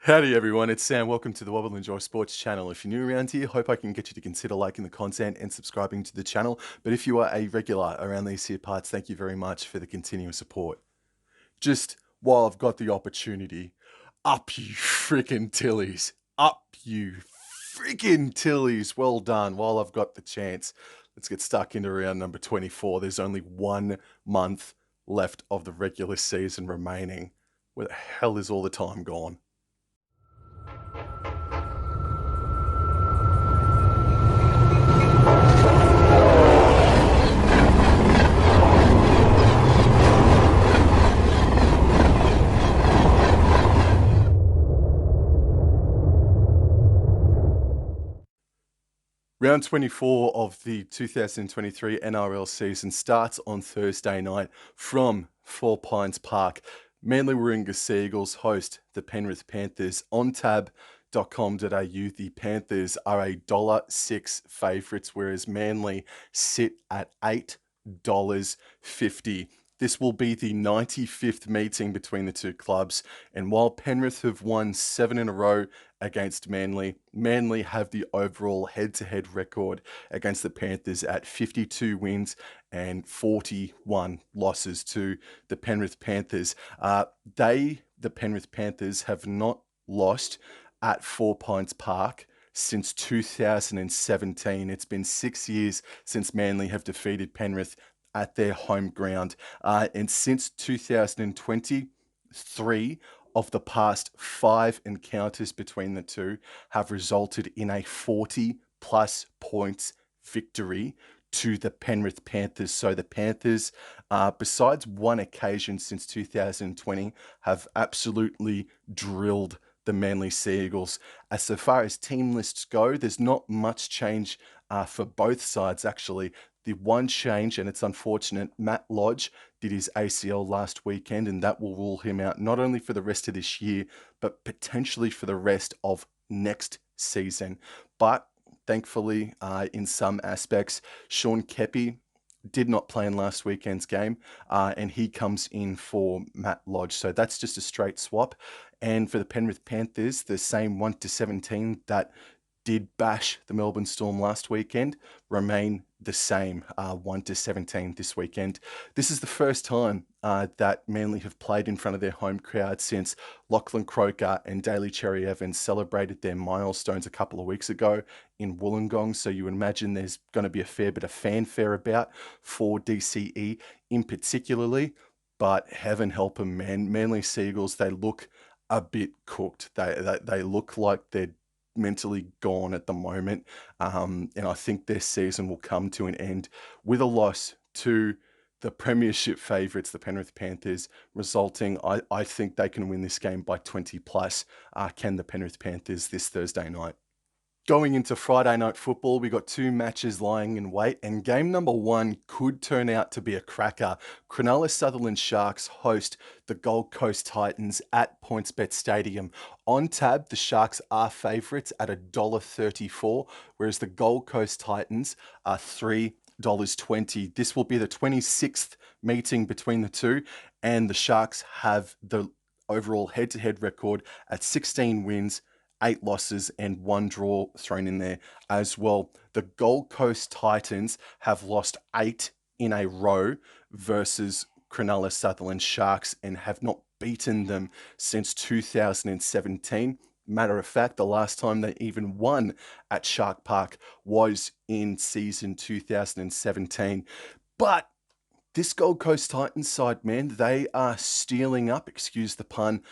Howdy everyone, it's Sam. Welcome to the Wobble Enjoy Sports channel. If you're new around here, hope I can get you to consider liking the content and subscribing to the channel. But if you are a regular around these here parts, thank you very much for the continuous support. Just while I've got the opportunity, up you freaking Tillies. Up you freaking Tillies. Well done. While I've got the chance, let's get stuck into round number 24. There's only 1 month left of the regular season remaining. Where the hell is all the time gone? Round 24 of the 2023 NRL season starts on Thursday night from 4 Pines Park. Manly Warringah Seagulls host the Penrith Panthers on tab.com.au. The Panthers are $1.06 favourites, whereas Manly sit at $8.50. This will be the 95th meeting between the two clubs, and while Penrith have won 7 in a row against Manly, Manly have the overall head-to-head record against the Panthers at 52 wins and 41 losses to the Penrith Panthers. The Penrith Panthers, have not lost at 4 Pines Park since 2017. It's been 6 years since Manly have defeated Penrith at their home ground. And since 2020, 3 of the past 5 encounters between the two have resulted in a 40-plus points victory to the Penrith Panthers. So the Panthers, besides one occasion since 2020, have absolutely drilled the Manly Seagulls. As so far as team lists go, there's not much change for both sides, actually. The one change, and it's unfortunate, Matt Lodge did his ACL last weekend, and that will rule him out not only for the rest of this year, but potentially for the rest of next season. But thankfully, in some aspects, Sean Keppie did not play in last weekend's game, and he comes in for Matt Lodge. So that's just a straight swap. And for the Penrith Panthers, the same 1-17 that did bash the Melbourne Storm last weekend remain the same, 1-17 this weekend. This is the first time that Manly have played in front of their home crowd since Lachlan Croker and Daly Cherry Evans celebrated their milestones a couple of weeks ago in Wollongong. So you would imagine there's going to be a fair bit of fanfare about for DCE in particularly. But heaven help them, man. Manly Seagulls, they look a bit cooked. They look like they're mentally gone at the moment, and I think their season will come to an end with a loss to the premiership favourites, the Penrith Panthers, resulting, I think they can win this game by 20 plus. Can the Penrith Panthers this Thursday night? Going into Friday night football, we got 2 matches lying in wait, and game number 1 could turn out to be a cracker. Cronulla Sutherland Sharks host the Gold Coast Titans at PointsBet Stadium. On tab, the Sharks are favourites at $1.34, whereas the Gold Coast Titans are $3.20. This will be the 26th meeting between the two, and the Sharks have the overall head-to-head record at 16 wins, 8 losses and 1 draw thrown in there as well. The Gold Coast Titans have lost 8 in a row versus Cronulla Sutherland Sharks and have not beaten them since 2017. Matter of fact, the last time they even won at Shark Park was in season 2017. But this Gold Coast Titans side, man, they are stealing up, excuse the pun,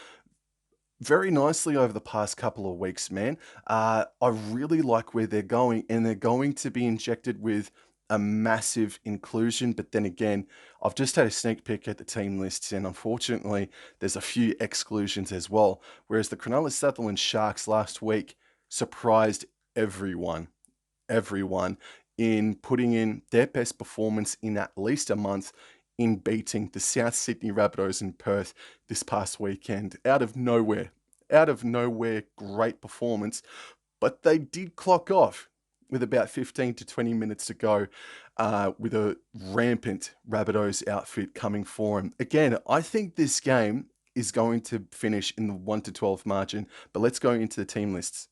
very nicely over the past couple of weeks, man. I really like where they're going, and they're going to be injected with a massive inclusion. But then again, I've just had a sneak peek at the team lists, and unfortunately, there's a few exclusions as well. Whereas the Cronulla Sutherland Sharks last week surprised everyone in putting in their best performance in at least a month in beating the South Sydney Rabbitohs in Perth this past weekend. Out of nowhere, great performance. But they did clock off with about 15 to 20 minutes to go with a rampant Rabbitohs outfit coming for him. Again, I think this game is going to finish in the 1 to 12 margin. But let's go into the team lists.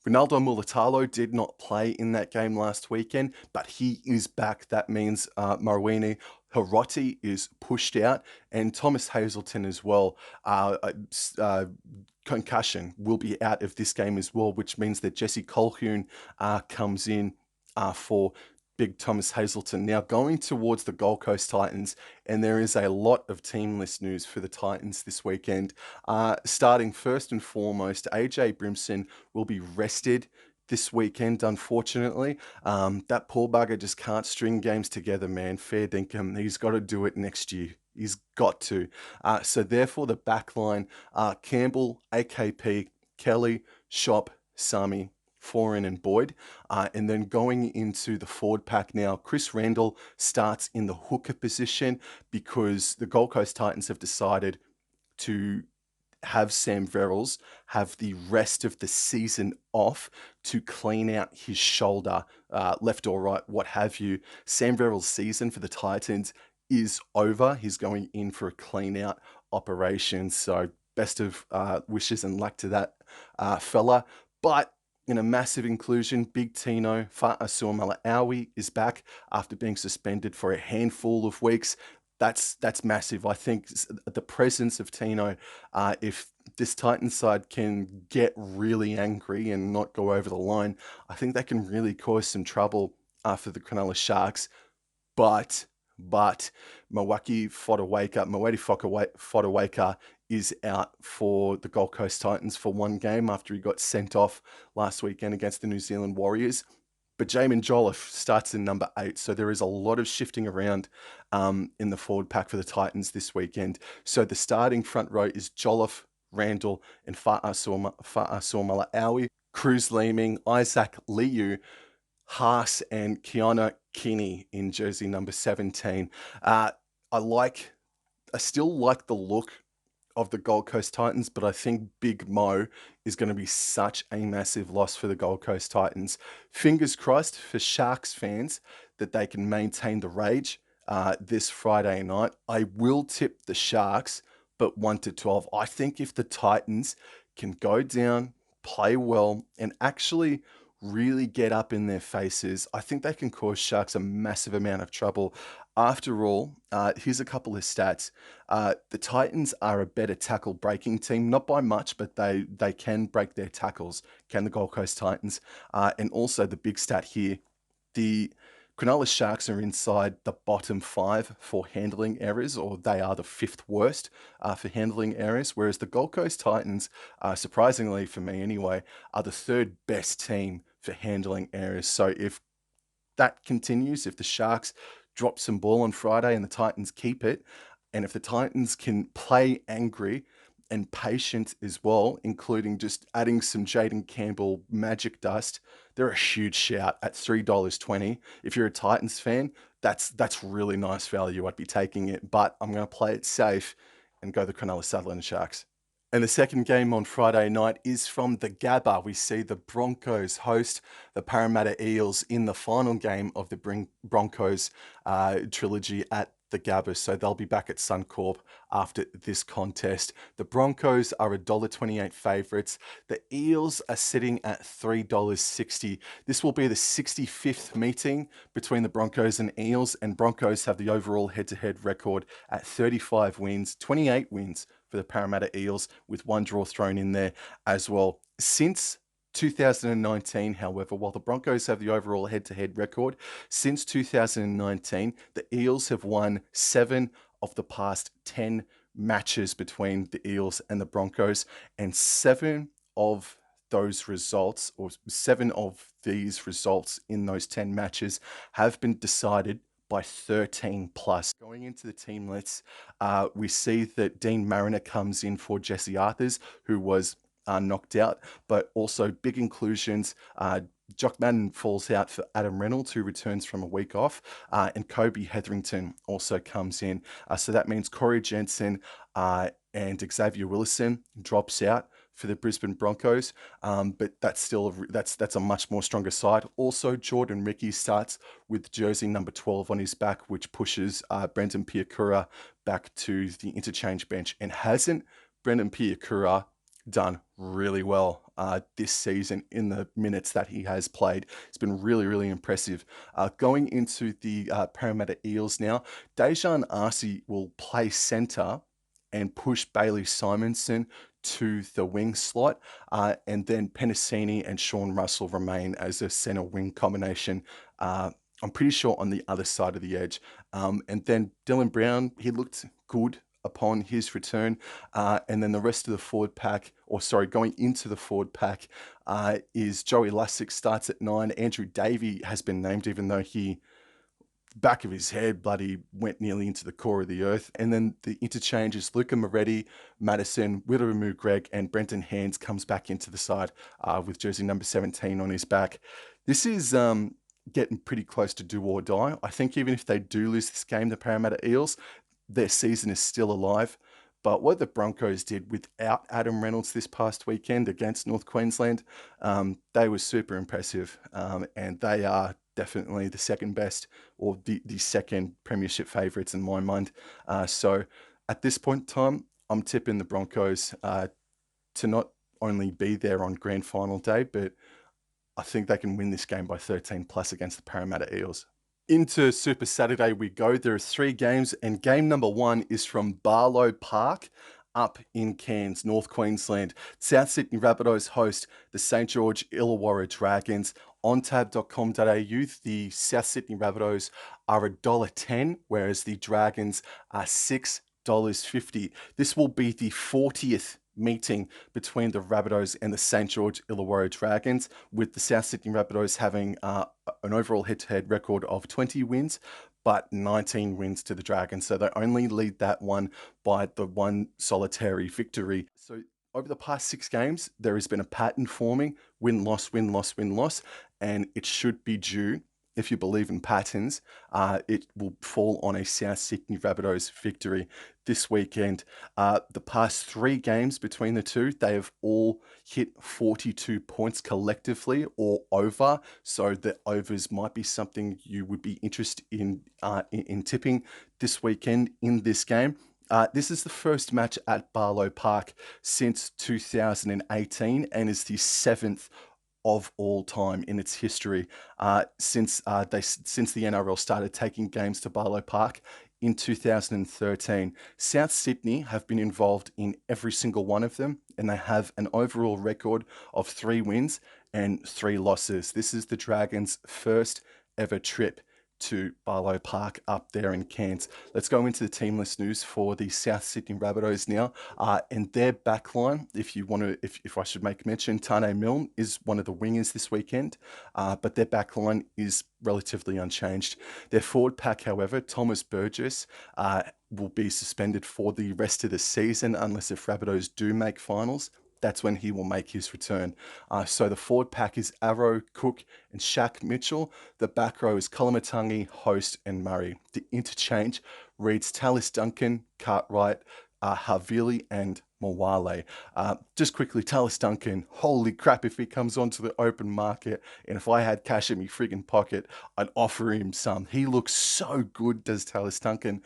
Ronaldo Mulatalo did not play in that game last weekend, but he is back. That means Marwini Hiroti is pushed out, and Thomas Hazelton as well. Concussion will be out of this game as well, which means that Jesse Colquhoun comes in for big Thomas Hazelton. Now going towards the Gold Coast Titans, and there is a lot of team list news for the Titans this weekend. Starting first and foremost, AJ Brimson will be rested this weekend, unfortunately. That poor bugger just can't string games together, man. Fair dinkum. He's got to do it next year. He's got to. So therefore, the back line, Campbell, AKP, Kelly, Shop, Sami, Foran and Boyd. And then going into the forward pack now, Chris Randall starts in the hooker position because the Gold Coast Titans have decided to have Sam Verrills have the rest of the season off to clean out his shoulder, left or right, what have you. Sam Verrills' season for the Titans is over. He's going in for a clean out operation. So best of wishes and luck to that fella. But in a massive inclusion, Big Tino Fa'asuamaleaui is back after being suspended for a handful of weeks. That's massive. I think the presence of Tino, if this Titans side can get really angry and not go over the line, I think that can really cause some trouble for the Cronulla Sharks. But Moeaki Fotuaika is out for the Gold Coast Titans for one game after he got sent off last weekend against the New Zealand Warriors. But Jamin Jolliffe starts in number 8, so there is a lot of shifting around in the forward pack for the Titans this weekend. So the starting front row is Jolliffe, Randall, and Fa'asuamaleaui, Cruz Leeming, Isaac Liu, Haas, and Keanu Kinney in jersey number 17. I still like the look of the Gold Coast Titans, but I think Big Mo is going to be such a massive loss for the Gold Coast Titans. Fingers crossed for Sharks fans that they can maintain the rage this Friday night. I will tip the Sharks, but 1 to 12. I think if the Titans can go down, play well, and actually really get up in their faces, I think they can cause Sharks a massive amount of trouble. After all, here's a couple of stats. The Titans are a better tackle breaking team, not by much, but they can break their tackles, can the Gold Coast Titans. And also the big stat here, the Cronulla Sharks are inside the bottom 5 for handling errors, or they are the 5th worst for handling errors, whereas the Gold Coast Titans, surprisingly for me anyway, are the 3rd best team for handling errors. So if that continues, if the Sharks drop some ball on Friday and the Titans keep it, and if the Titans can play angry and patient as well, including just adding some Jaden Campbell magic dust, they're a huge shout at $3.20. If you're a Titans fan, that's really nice value. I'd be taking it, but I'm going to play it safe and go the Cronulla Sutherland Sharks. And the second game on Friday night is from the Gabba. We see the Broncos host the Parramatta Eels in the final game of the Broncos trilogy at the Gabba. So they'll be back at Suncorp after this contest. The Broncos are $1.28 favourites. The Eels are sitting at $3.60. This will be the 65th meeting between the Broncos and Eels, and Broncos have the overall head-to-head record at 35 wins, 28 wins for the Parramatta Eels, with 1 draw thrown in there as well. Since 2019, however, while the Broncos have the overall head-to-head record, since 2019, the Eels have won 7 of the past 10 matches between the Eels and the Broncos, and 7 of those results, or 7 of these results in those 10 matches, have been decided by 13 plus. Going into the team lists, we see that Dean Mariner comes in for Jesse Arthurs, who was knocked out, but also big inclusions. Jock Madden falls out for Adam Reynolds, who returns from a week off, and Kobe Hetherington also comes in. So that means Corey Jensen and Xavier Willison drops out for the Brisbane Broncos, but that's still that's a much more stronger side. Also, Jordan Ricky starts with jersey number 12 on his back, which pushes Brendan Piakura back to the interchange bench and hasn't Brendan Piakura done really well this season in the minutes that he has played. It's been really, really impressive. Going into the Parramatta Eels now, Dejan Arce will play centre and push Bailey Simonson to the wing slot. And then Penasini and Sean Russell remain as a centre wing combination. I'm pretty sure on the other side of the edge. And then Dylan Brown, he looked good upon his return. And then the rest of the forward pack, going into the forward pack, is Joey Lussick starts at 9. Andrew Davey has been named, even though he, back of his head, bloody went nearly into the core of the earth. And then the interchanges, Luca Moretti, Madison, Witteramu Greg, and Brenton Hands comes back into the side with jersey number 17 on his back. This is getting pretty close to do or die. I think even if they do lose this game, the Parramatta Eels, their season is still alive. But what the Broncos did without Adam Reynolds this past weekend against North Queensland, they were super impressive. And they are definitely the second best, or the second premiership favourites in my mind. So at this point in time, I'm tipping the Broncos to not only be there on grand final day, but I think they can win this game by 13 plus against the Parramatta Eels. Into Super Saturday we go. There are 3 games, and game number 1 is from Barlow Park up in Cairns, North Queensland. South Sydney Rabbitohs host the St George Illawarra Dragons. On tab.com.au, the South Sydney Rabbitohs are $1.10, whereas the Dragons are $6.50. This will be the 40th meeting between the Rabbitohs and the St George Illawarra Dragons, with the South Sydney Rabbitohs having an overall head-to-head record of 20 wins, but 19 wins to the Dragons. So they only lead that one by the one solitary victory. So over the past 6 games, there has been a pattern forming: win-loss, win-loss, win-loss, and it should be due. If you believe in patterns, it will fall on a South Sydney Rabbitohs victory this weekend. The past 3 games between the two, they have all hit 42 points collectively or over. So the overs might be something you would be interested in tipping this weekend in this game. This is the first match at Barlow Park since 2018 and is the 7th of all time in its history since the NRL started taking games to Barlow Park in 2013. South Sydney have been involved in every single one of them, and they have an overall record of 3 wins and 3 losses. This is the Dragons' first ever trip to Barlow Park up there in Cairns. Let's go into the team list news for the South Sydney Rabbitohs now. And their backline, if I should make mention, Tane Milne is one of the wingers this weekend, but their backline is relatively unchanged. Their forward pack, however, Thomas Burgess will be suspended for the rest of the season unless if Rabbitohs do make finals. That's when he will make his return. So the forward pack is Arrow, Cook, and Shaq Mitchell. The back row is Kolomatangi, Host, and Murray. The interchange reads Tallis Duncan, Cartwright, Havili, and Mawale. Just quickly, Tallis Duncan, holy crap, if he comes onto the open market, and if I had cash in my friggin' pocket, I'd offer him some. He looks so good, does Tallis Duncan.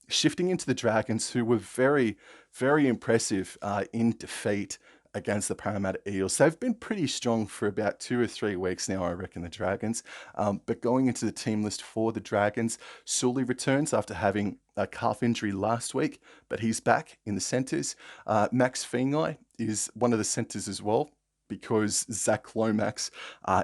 Shifting into the Dragons, who were very, very impressive in defeat against the Parramatta Eels. They've been pretty strong for about 2 or 3 weeks now, I reckon, the Dragons. But going into the team list for the Dragons, Sully returns after having a calf injury last week, but he's back in the centres. Max Feengai is one of the centres as well, because Zach Lomax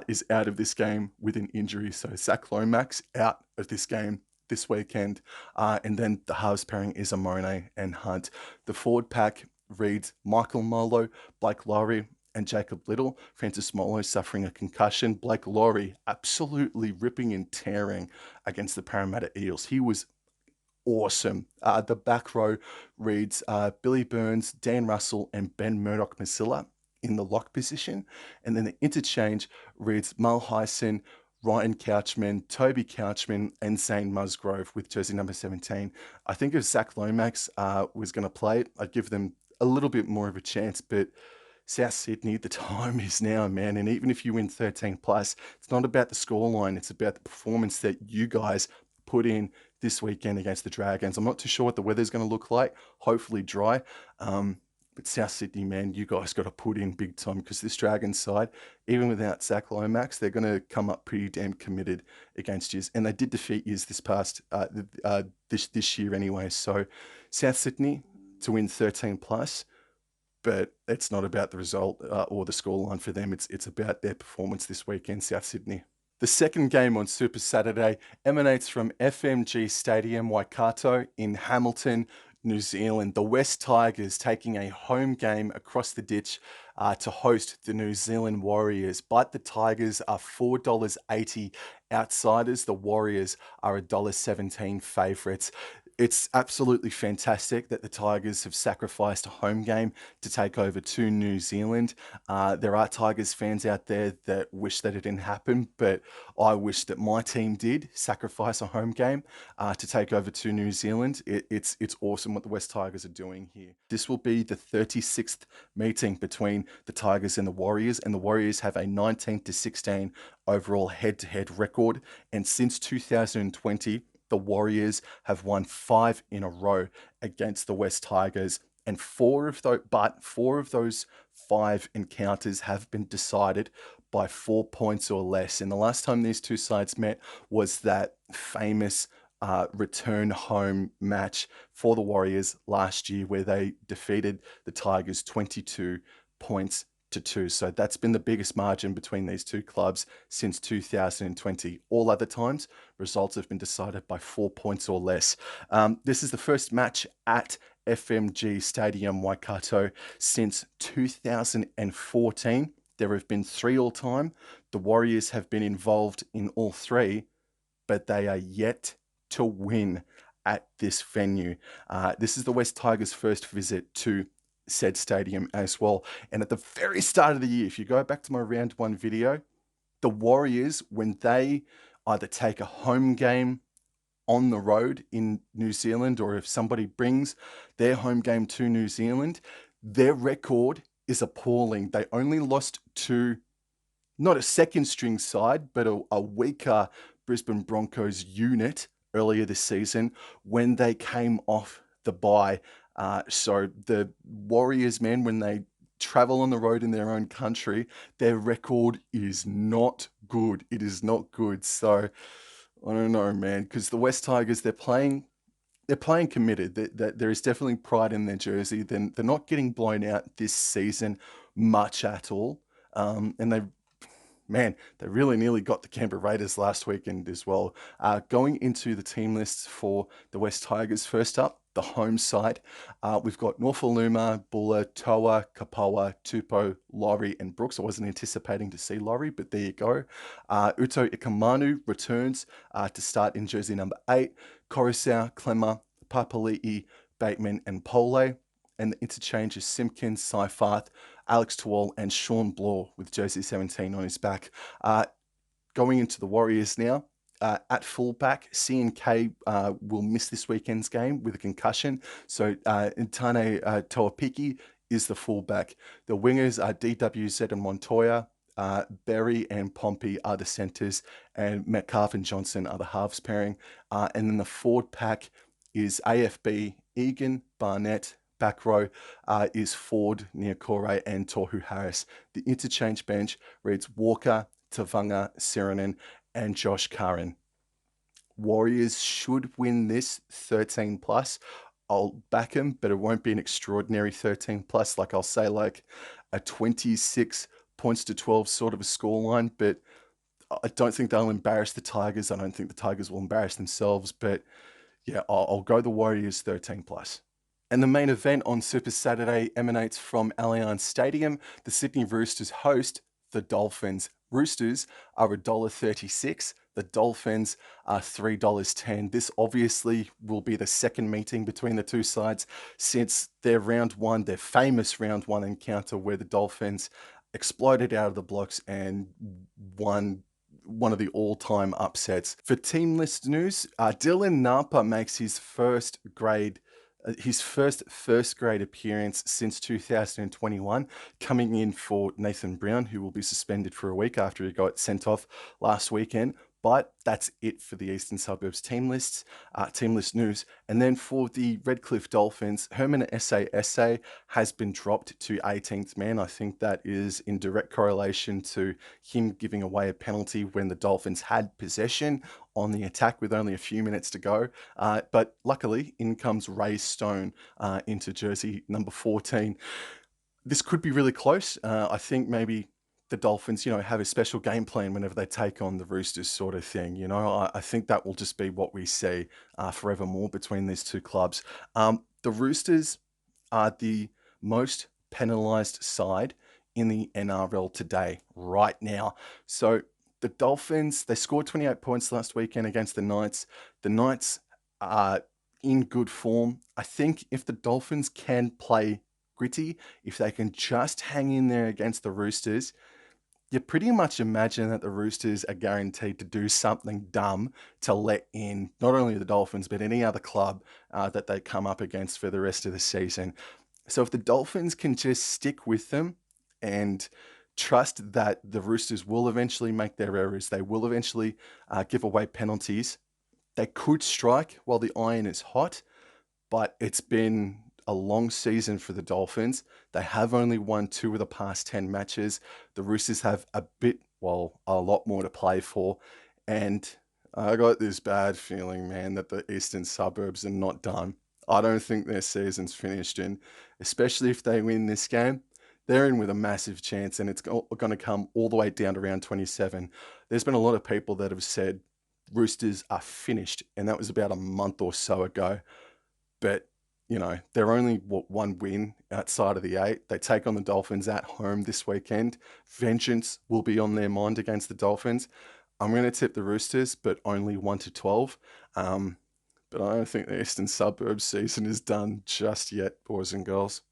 is out of this game with an injury. So Zach Lomax out of this game this weekend. And then the halves pairing is Amone and Hunt. The forward pack reads Michael Molo, Blake Lowry, and Jacob Little. Francis Molo suffering a concussion. Blake Lowry absolutely ripping and tearing against the Parramatta Eels. He was awesome. The back row reads Billy Burns, Dan Russell, and Ben Murdoch-Masila in the lock position. And then the interchange reads Mal Hyson, Ryan Couchman, Toby Couchman, and Zane Musgrove with jersey number 17. I think if Zach Lomax was going to play it, I'd give them a little bit more of a chance, but South Sydney, the time is now, man. And even if you win 13 plus, it's not about the scoreline. It's about the performance that you guys put in this weekend against the Dragons. I'm not too sure what the weather's going to look like. Hopefully dry. But South Sydney, man, you guys got to put in big time because this Dragons side, even without Zach Lomax, they're going to come up pretty damn committed against you. And they did defeat you this past this year anyway. So South Sydney to win 13 plus, but it's not about the result or the scoreline for them. It's about their performance this weekend, South Sydney. The second game on Super Saturday emanates from FMG Stadium, Waikato in Hamilton, New Zealand. The West Tigers taking a home game across the ditch to host the New Zealand Warriors. But the Tigers are $4.80 outsiders. The Warriors are $1.17 favourites. It's absolutely fantastic that the Tigers have sacrificed a home game to take over to New Zealand. There are Tigers fans out there that wish that it didn't happen, but I wish that my team did sacrifice a home game to take over to New Zealand. It's awesome what the West Tigers are doing here. This will be the 36th meeting between the Tigers and the Warriors have a 19-16 overall head-to-head record, and since 2020, the Warriors have won 5 in a row against the West Tigers, and four of those 5 encounters have been decided by 4 points or less. And the last time these two sides met was that famous return home match for the Warriors last year, where they defeated the Tigers 22 points to 2. So that's been the biggest margin between these two clubs since 2020. All other times, results have been decided by 4 points or less. This is the first match at FMG Stadium, Waikato, since 2014. There have been 3 all-time. The Warriors have been involved in all 3, but they are yet to win at this venue. This is the West Tigers' first visit to said stadium as well. And at the very start of the year, if you go back to my round 1 video, the Warriors, when they either take a home game on the road in New Zealand, or if somebody brings their home game to New Zealand, their record is appalling. They only lost to not a second string side, but a weaker Brisbane Broncos unit earlier this season when they came off the bye. So the Warriors, man, when they travel on the road in their own country, their record is not good. It is not good. So I don't know, man, because the West Tigers, they're playing committed. There is definitely pride in their jersey. They're not getting blown out this season much at all. And they really nearly got the Canberra Raiders last weekend as well. Going into the team lists for the West Tigers, first up, the home side. We've got Norfoluma, Bulla, Toa, Kapoa, Tupou, Laurie, and Brooks. I wasn't anticipating to see Laurie, but there you go. Uto Ikamanu returns to start in jersey number 8. Coruscant, Clemmer, Papali'i, Bateman, and Pole. And the interchange is Simpkins, Seifarth, Alex Tuol, and Sean Bloor with jersey 17 on his back. Going into the Warriors now. At fullback, C&K will miss this weekend's game with a concussion. So Intane Toapiki is the fullback. The wingers are DWZ and Montoya. Berry and Pompey are the centres, and Metcalf and Johnson are the halves pairing. And then the forward pack is AFB, Egan, Barnett. Back row is Ford, Niokore, and Tohu Harris. The interchange bench reads Walker, Tavanga, Sirenen, and Josh Curran. Warriors should win this 13 plus. I'll back them, but it won't be an extraordinary 13 plus. Like I'll say, like a 26 points to 12 sort of a scoreline, but I don't think they'll embarrass the Tigers. I don't think the Tigers will embarrass themselves, but yeah, I'll go the Warriors 13 plus. And the main event on Super Saturday emanates from Allianz Stadium. The Sydney Roosters host the Dolphins. Roosters are $1.36. The Dolphins are $3.10. This obviously will be the second meeting between the two sides since their famous round 1 encounter where the Dolphins exploded out of the blocks and won one of the all-time upsets. For team list news, Dylan Napa makes his first grade appearance since 2021, coming in for Nathan Brown, who will be suspended for a week after he got sent off last weekend. But that's it for the Eastern Suburbs team list news. And then for the Redcliffe Dolphins, Herman Essa has been dropped to 18th man. I think that is in direct correlation to him giving away a penalty when the Dolphins had possession on the attack with only a few minutes to go. But luckily, in comes Ray Stone into jersey number 14. This could be really close. I think maybe the Dolphins, have a special game plan whenever they take on the Roosters, sort of thing. I think that will just be what we see forevermore between these two clubs. The Roosters are the most penalised side in the NRL today, right now. So the Dolphins, they scored 28 points last weekend against the Knights. The Knights are in good form. I think if the Dolphins can play gritty, if they can just hang in there against the Roosters, you pretty much imagine that the Roosters are guaranteed to do something dumb to let in not only the Dolphins, but any other club that they come up against for the rest of the season. So if the Dolphins can just stick with them and trust that the Roosters will eventually make their errors, they will eventually give away penalties, they could strike while the iron is hot, but it's been a long season for the Dolphins. They have only won 2 of the past 10 matches. The Roosters have a lot more to play for. And I got this bad feeling, man, that the Eastern Suburbs are not done. I don't think their season's finished. And especially if they win this game, they're in with a massive chance, and it's going to come all the way down to round 27. There's been a lot of people that have said Roosters are finished, and that was about a month or so ago. But they're only one win outside of the 8. They take on the Dolphins at home this weekend. Vengeance will be on their mind against the Dolphins. I'm going to tip the Roosters, but only 1-12. But I don't think the Eastern Suburbs season is done just yet, boys and girls.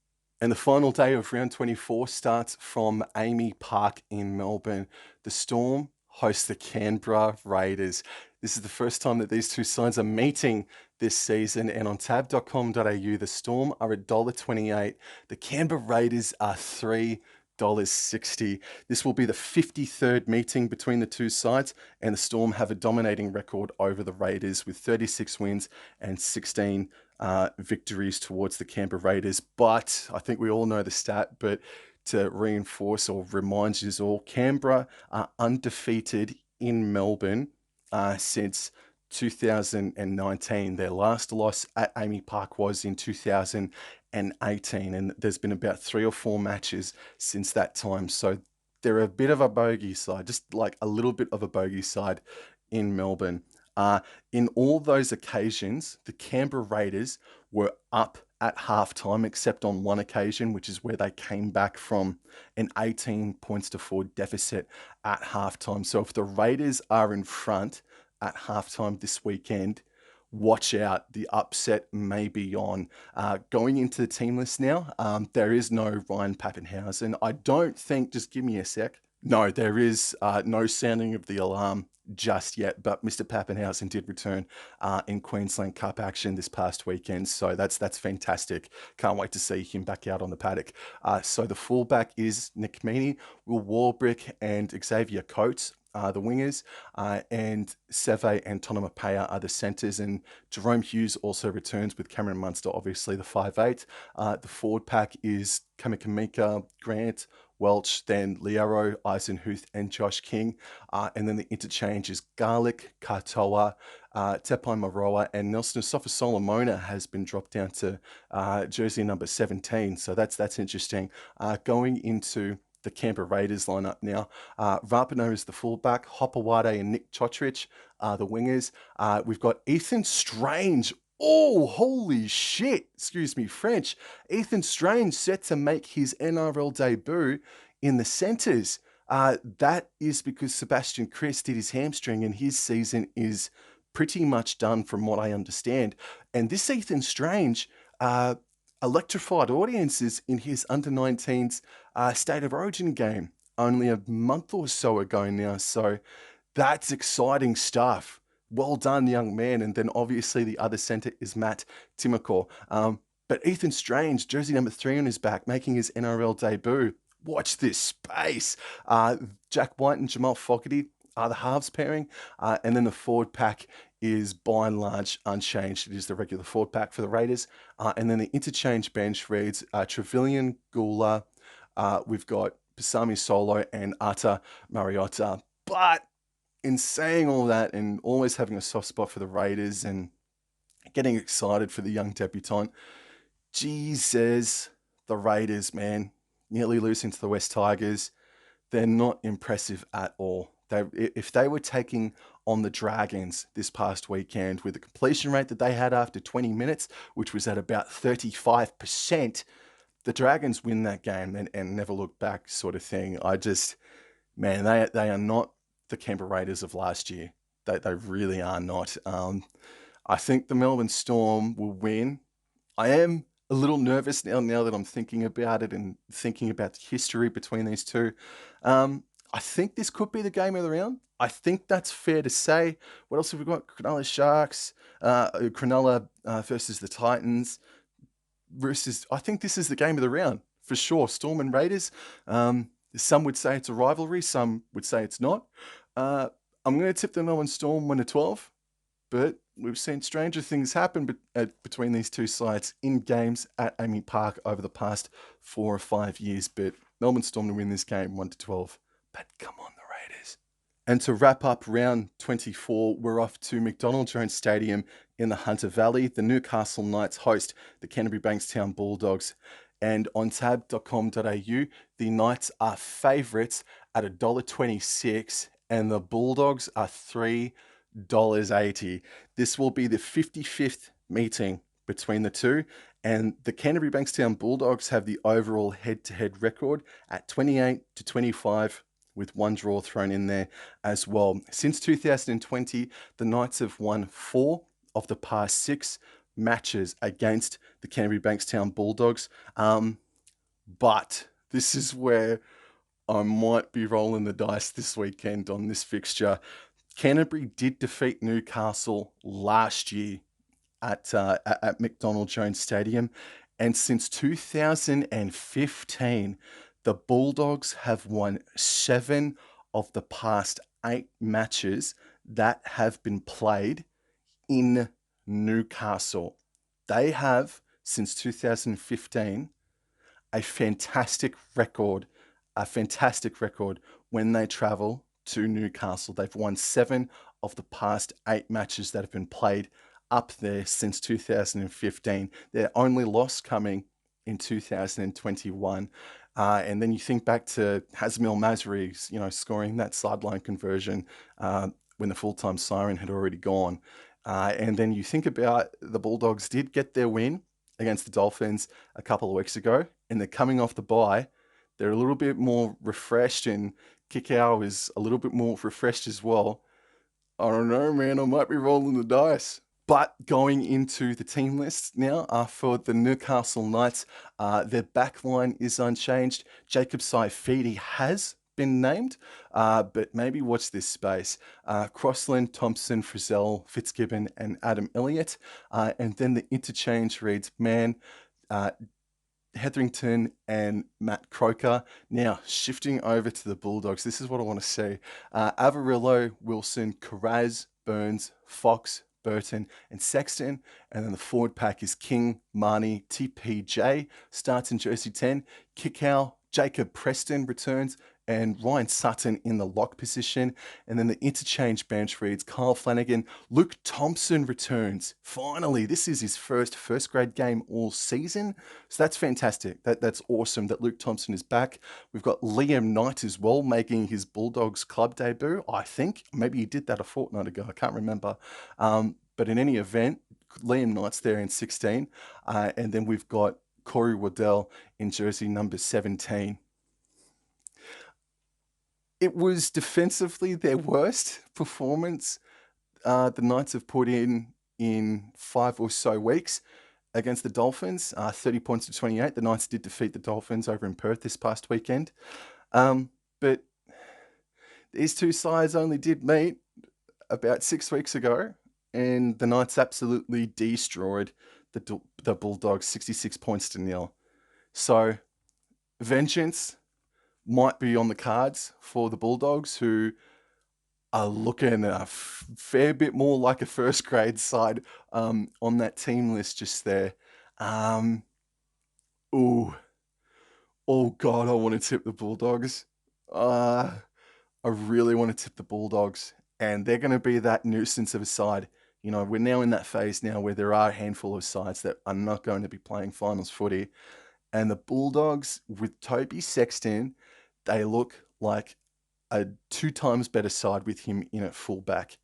And the final day of round 24 starts from Amy Park in Melbourne. The Storm host the Canberra Raiders. This is the first time that these two sides are meeting this season, and on tab.com.au, the Storm are $1.28. The Canberra Raiders are $3.60. This will be the 53rd meeting between the two sides, and the Storm have a dominating record over the Raiders with 36 wins and 16 victories towards the Canberra Raiders. But I think we all know the stat, but to reinforce or remind you all, Canberra are undefeated in Melbourne since 2019. Their last loss at Amy Park was in 2018, and there's been about 3 or 4 matches since that time. So they're a bit of a bogey side, just like a little bit of a bogey side in Melbourne. In all those occasions, the Canberra Raiders were up at halftime, except on one occasion, which is where they came back from an 18 points to 4 deficit at halftime. So if the Raiders are in front at halftime this weekend, watch out. The upset may be on. Going into the team list now, there is no Ryan Papenhuyzen. I don't think, just give me a sec. No, there is no sounding of the alarm just yet, but Mr. Papenhuyzen did return in Queensland Cup action this past weekend, so that's fantastic. Can't wait to see him back out on the paddock. So the fullback is Nick Meaney, Will Warbrick, and Xavier Coates the wingers, and Seve and Tonamapea are the centres, and Jerome Hughes also returns with Cameron Munster, obviously the 5'8". The forward pack is Kamikamika, Grant, Welch, then Liaro, Eisenhuth, and Josh King. And then the interchange is Garlic, Katoa, Tepai Maroa, and Nelson Asafa Solomona has been dropped down to jersey number 17. So that's interesting. Going into the Canberra Raiders lineup now. Rapinoe is the fullback, Hopewade and Nick Chotrich are the wingers. We've got Ethan Strange. Oh, holy shit. Excuse me, French. Ethan Strange set to make his NRL debut in the centres. That is because Sebastian Kris did his hamstring and his season is pretty much done from what I understand. And this Ethan Strange electrified audiences in his under-19s State of Origin game only a month or so ago now. So that's exciting stuff. Well done, young man. And then obviously the other centre is Matt Timokor. But Ethan Strange, jersey number 3 on his back, making his NRL debut. Watch this space. Jack White and Jamal Fogarty are the halves pairing, and then the forward pack is by and large unchanged. It is the regular forward pack for the Raiders, and then the interchange bench reads Trevelyan, Gula, we've got Pasami Solo and Ata Mariota. But in saying all that and always having a soft spot for the Raiders and getting excited for the young debutant, Jesus, the Raiders, man, nearly losing to the West Tigers. They're not impressive at all. If they were taking on the Dragons this past weekend with the completion rate that they had after 20 minutes, which was at about 35%, the Dragons win that game and never look back sort of thing. Man, they are not the Canberra Raiders of last year. They really are not. I think the Melbourne Storm will win. I am a little nervous now that I'm thinking about it and thinking about the history between these two. I think this could be the game of the round. I think that's fair to say. What else have we got? Cronulla Sharks, Cronulla versus the Titans. Roosters. I think this is the game of the round for sure. Storm and Raiders. Some would say it's a rivalry. Some would say it's not. I'm going to tip the Melbourne Storm 1-12. But we've seen stranger things happen between these two sides in games at Amy Park over the past 4 or 5 years. But Melbourne Storm to win this game 1-12. But come on, the Raiders. And to wrap up round 24, we're off to McDonald Jones Stadium in the Hunter Valley. The Newcastle Knights host the Canterbury Bankstown Bulldogs. And on tab.com.au, the Knights are favourites at $1.26 and the Bulldogs are $3.80. This will be the 55th meeting between the two, and the Canterbury Bankstown Bulldogs have the overall head-to-head record at 28-25, with one draw thrown in there as well. Since 2020, the Knights have won 4 of the past 6 matches against the Canterbury Bankstown Bulldogs. But this is where I might be rolling the dice this weekend on this fixture. Canterbury did defeat Newcastle last year at McDonald Jones Stadium, and since 2015, the Bulldogs have won 7 of the past 8 matches that have been played in Newcastle. They have, since 2015, a fantastic record when they travel to Newcastle. They've won 7 of the past 8 matches that have been played up there since 2015. Their only loss coming in 2021. And then you think back to Hazmil Masri, scoring that sideline conversion when the full-time siren had already gone. And then you think about the Bulldogs did get their win against the Dolphins a couple of weeks ago, and they're coming off the bye. They're a little bit more refreshed, and Kikau is a little bit more refreshed as well. I don't know, man. I might be rolling the dice. But going into the team list now for the Newcastle Knights, their backline is unchanged. Jacob Saifidi has been named, but maybe watch this space. Crossland, Thompson, Frizzell, Fitzgibbon, and Adam Elliott. And then the interchange reads, Hetherington and Matt Croker. Now, shifting over to the Bulldogs, this is what I want to see. Avarillo, Wilson, Carraz, Burns, Fox, Burton, and Sexton. And then the forward pack is King, Marnie, TPJ, starts in jersey 10. Kikau, Jacob Preston returns, and Ryan Sutton in the lock position. And then the interchange bench reads Kyle Flanagan. Luke Thompson returns. Finally, this is his first grade game all season. So that's fantastic. That's awesome that Luke Thompson is back. We've got Liam Knight as well, making his Bulldogs club debut, I think. Maybe he did that a fortnight ago. I can't remember. But in any event, Liam Knight's there in 16. And then we've got Corey Waddell in jersey number 17. It was defensively their worst performance the Knights have put in 5 or so weeks against the Dolphins, 30 points to 28. The Knights did defeat the Dolphins over in Perth this past weekend. But these two sides only did meet about 6 weeks ago, and the Knights absolutely destroyed the Bulldogs 66 points to 0. So, vengeance might be on the cards for the Bulldogs, who are looking a fair bit more like a first grade side on that team list just there. Um, ooh, oh God, I want to tip the Bulldogs. Uh, I really want to tip the Bulldogs, and they're going to be that nuisance of a side. You know, we're now in that phase now where there are a handful of sides that are not going to be playing finals footy. And the Bulldogs, with Toby Sexton, they look like a 2 times better side with him in at fullback.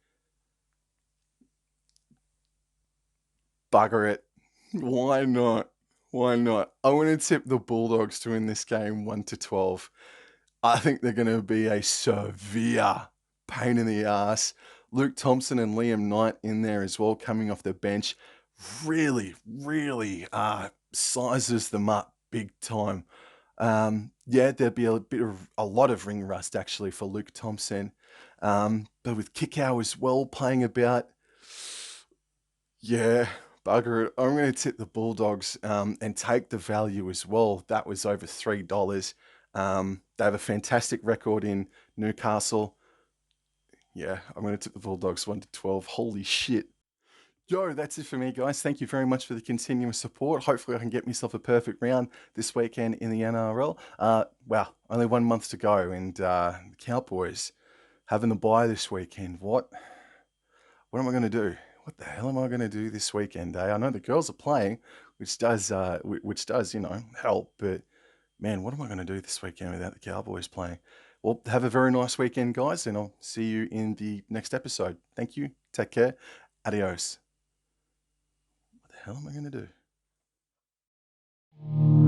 Bugger it. Why not? Why not? I want to tip the Bulldogs to win this game 1-12. I think they're going to be a severe pain in the ass. Luke Thompson and Liam Knight in there as well, coming off the bench, really sizes them up big time. Yeah, there'd be a lot of ring rust actually for Luke Thompson, but with Kickow as well playing about, yeah, bugger it. I'm going to tip the Bulldogs and take the value as well. That was over $3. They have a fantastic record in Newcastle. Yeah, I'm going to tip the Bulldogs 1-12. Holy shit. Yo, that's it for me, guys. Thank you very much for the continuous support. Hopefully, I can get myself a perfect round this weekend in the NRL. Wow, only 1 month to go, and the Cowboys having the bye this weekend. What am I going to do? What the hell am I going to do this weekend? I know the girls are playing, which does help. But man, what am I going to do this weekend without the Cowboys playing? Well, have a very nice weekend, guys, and I'll see you in the next episode. Thank you. Take care. Adios. What the hell am I going to do?